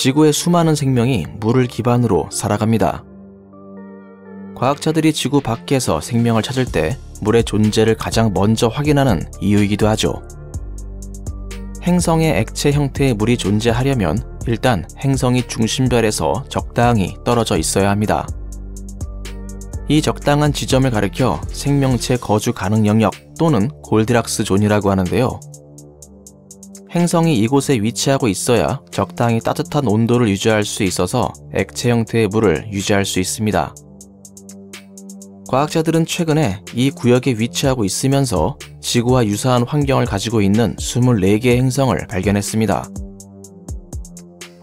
지구의 수많은 생명이 물을 기반으로 살아갑니다. 과학자들이 지구 밖에서 생명을 찾을 때 물의 존재를 가장 먼저 확인하는 이유이기도 하죠. 행성에 액체 형태의 물이 존재하려면 일단 행성이 중심별에서 적당히 떨어져 있어야 합니다. 이 적당한 지점을 가리켜 생명체 거주 가능 영역 또는 골디락스 존이라고 하는데요. 행성이 이곳에 위치하고 있어야 적당히 따뜻한 온도를 유지할 수 있어서 액체 형태의 물을 유지할 수 있습니다. 과학자들은 최근에 이 구역에 위치하고 있으면서 지구와 유사한 환경을 가지고 있는 24개의 행성을 발견했습니다.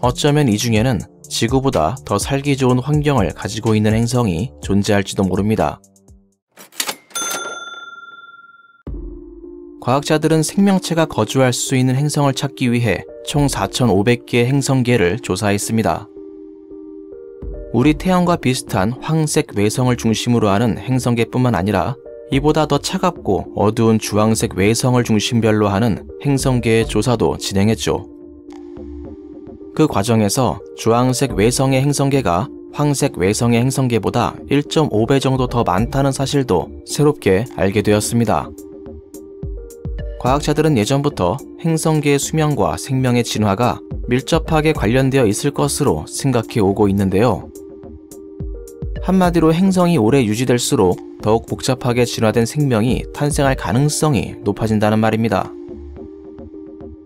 어쩌면 이 중에는 지구보다 더 살기 좋은 환경을 가지고 있는 행성이 존재할지도 모릅니다. 과학자들은 생명체가 거주할 수 있는 행성을 찾기 위해 총 4,500개의 행성계를 조사했습니다. 우리 태양과 비슷한 황색 외성을 중심으로 하는 행성계뿐만 아니라 이보다 더 차갑고 어두운 주황색 외성을 중심별로 하는 행성계의 조사도 진행했죠. 그 과정에서 주황색 외성의 행성계가 황색 외성의 행성계보다 1.5배 정도 더 많다는 사실도 새롭게 알게 되었습니다. 과학자들은 예전부터 행성계의 수명과 생명의 진화가 밀접하게 관련되어 있을 것으로 생각해 오고 있는데요. 한마디로 행성이 오래 유지될수록 더욱 복잡하게 진화된 생명이 탄생할 가능성이 높아진다는 말입니다.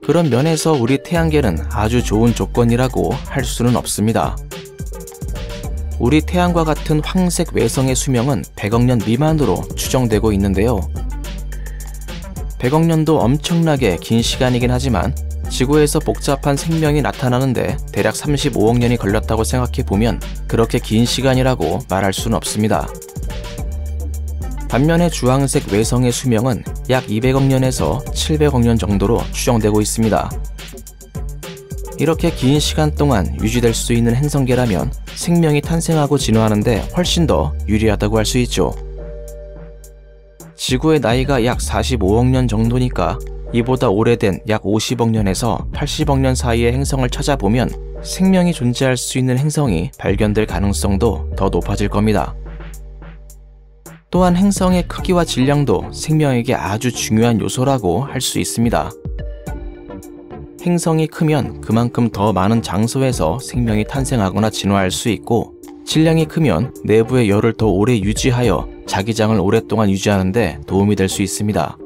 그런 면에서 우리 태양계는 아주 좋은 조건이라고 할 수는 없습니다. 우리 태양과 같은 황색 외성의 수명은 100억 년 미만으로 추정되고 있는데요. 100억 년도 엄청나게 긴 시간이긴 하지만 지구에서 복잡한 생명이 나타나는데 대략 35억 년이 걸렸다고 생각해보면 그렇게 긴 시간이라고 말할 수는 없습니다. 반면에 주황색 외성의 수명은 약 200억 년에서 700억 년 정도로 추정되고 있습니다. 이렇게 긴 시간 동안 유지될 수 있는 행성계라면 생명이 탄생하고 진화하는데 훨씬 더 유리하다고 할 수 있죠. 지구의 나이가 약 45억 년 정도니까 이보다 오래된 약 50억 년에서 80억 년 사이의 행성을 찾아보면 생명이 존재할 수 있는 행성이 발견될 가능성도 더 높아질 겁니다. 또한 행성의 크기와 질량도 생명에게 아주 중요한 요소라고 할 수 있습니다. 행성이 크면 그만큼 더 많은 장소에서 생명이 탄생하거나 진화할 수 있고, 질량이 크면 내부의 열을 더 오래 유지하여 자기장을 오랫동안 유지하는 데 도움이 될 수 있습니다.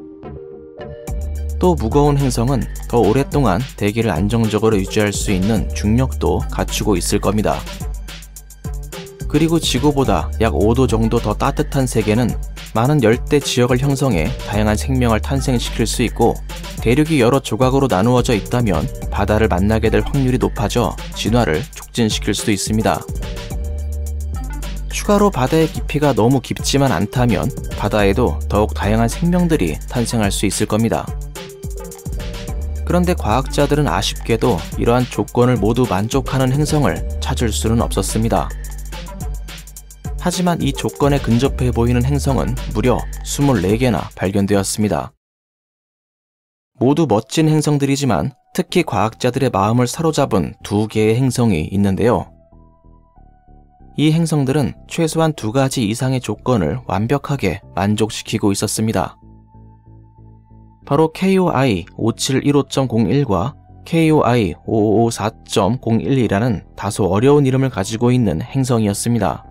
또 무거운 행성은 더 오랫동안 대기를 안정적으로 유지할 수 있는 중력도 갖추고 있을 겁니다. 그리고 지구보다 약 5도 정도 더 따뜻한 세계는 많은 열대 지역을 형성해 다양한 생명을 탄생시킬 수 있고, 대륙이 여러 조각으로 나누어져 있다면 바다를 만나게 될 확률이 높아져 진화를 촉진시킬 수도 있습니다. 추가로 바다의 깊이가 너무 깊지만 않다면 바다에도 더욱 다양한 생명들이 탄생할 수 있을 겁니다. 그런데 과학자들은 아쉽게도 이러한 조건을 모두 만족하는 행성을 찾을 수는 없었습니다. 하지만 이 조건에 근접해 보이는 행성은 무려 24개나 발견되었습니다. 모두 멋진 행성들이지만 특히 과학자들의 마음을 사로잡은 2개의 행성이 있는데요. 이 행성들은 최소한 2가지 이상의 조건을 완벽하게 만족시키고 있었습니다. 바로 KOI 5715.01과 KOI 5554.01이라는 다소 어려운 이름을 가지고 있는 행성이었습니다.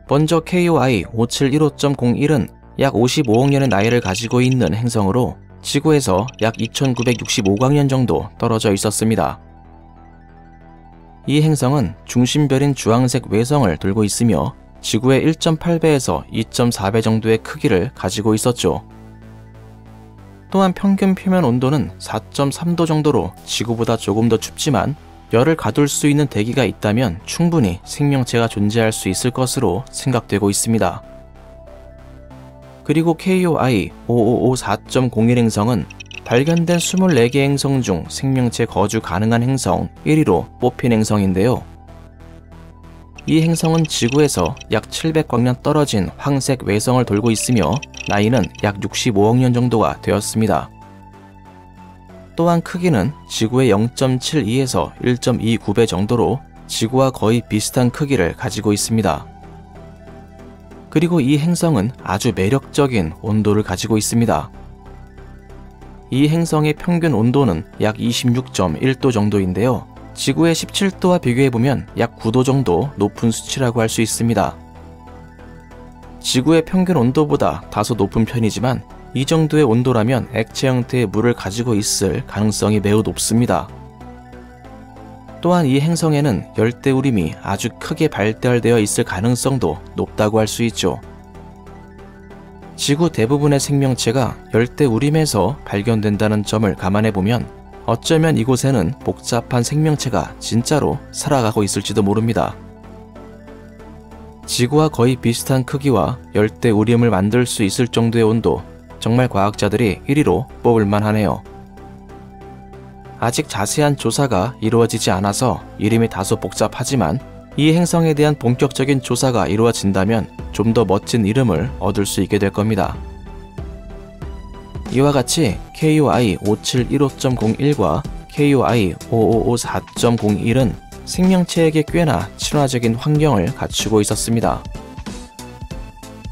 먼저 KOI 5715.01은 약 55억 년의 나이를 가지고 있는 행성으로 지구에서 약 2965억 년 정도 떨어져 있었습니다. 이 행성은 중심별인 주황색 외성을 돌고 있으며 지구의 1.8배에서 2.4배 정도의 크기를 가지고 있었죠. 또한 평균 표면 온도는 4.3도 정도로 지구보다 조금 더 춥지만 열을 가둘 수 있는 대기가 있다면 충분히 생명체가 존재할 수 있을 것으로 생각되고 있습니다. 그리고 KOI 5554.01 행성은 발견된 24개 행성 중 생명체 거주 가능한 행성 1위로 뽑힌 행성인데요. 이 행성은 지구에서 약 700광년 떨어진 황색 외성을 돌고 있으며 나이는 약 65억 년 정도가 되었습니다. 또한 크기는 지구의 0.72에서 1.29배 정도로 지구와 거의 비슷한 크기를 가지고 있습니다. 그리고 이 행성은 아주 매력적인 온도를 가지고 있습니다. 이 행성의 평균 온도는 약 26.1도 정도인데요. 지구의 17도와 비교해보면 약 9도 정도 높은 수치라고 할 수 있습니다. 지구의 평균 온도보다 다소 높은 편이지만 이 정도의 온도라면 액체 형태의 물을 가지고 있을 가능성이 매우 높습니다. 또한 이 행성에는 열대우림이 아주 크게 발달되어 있을 가능성도 높다고 할 수 있죠. 지구 대부분의 생명체가 열대우림에서 발견된다는 점을 감안해보면 어쩌면 이곳에는 복잡한 생명체가 진짜로 살아가고 있을지도 모릅니다. 지구와 거의 비슷한 크기와 열대우림을 만들 수 있을 정도의 온도, 정말 과학자들이 1위로 뽑을만 하네요. 아직 자세한 조사가 이루어지지 않아서 이름이 다소 복잡하지만 이 행성에 대한 본격적인 조사가 이루어진다면 좀 더 멋진 이름을 얻을 수 있게 될 겁니다. 이와 같이 KOI 5715.01과 KOI 5554.01은 생명체에게 꽤나 친화적인 환경을 갖추고 있었습니다.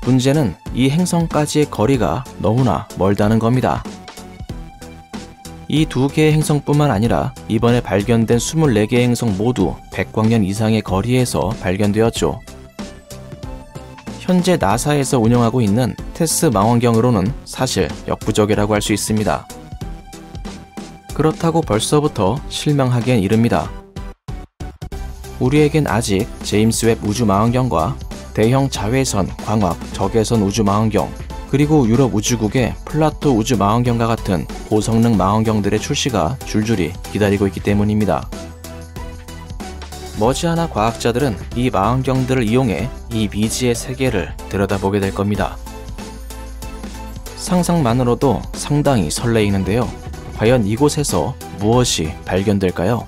문제는 이 행성까지의 거리가 너무나 멀다는 겁니다. 이 두 개의 행성뿐만 아니라 이번에 발견된 24개의 행성 모두 100광년 이상의 거리에서 발견되었죠. 현재 나사에서 운영하고 있는 테스 망원경으로는 사실 역부족이라고 할 수 있습니다. 그렇다고 벌써부터 실망하기엔 이릅니다. 우리에겐 아직 제임스 웹 우주망원경과 대형 자외선, 광학, 적외선 우주망원경, 그리고 유럽 우주국의 플라토 우주망원경과 같은 고성능 망원경들의 출시가 줄줄이 기다리고 있기 때문입니다. 머지않아 과학자들은 이 망원경들을 이용해 이 미지의 세계를 들여다보게 될 겁니다. 상상만으로도 상당히 설레이는데요. 과연 이곳에서 무엇이 발견될까요?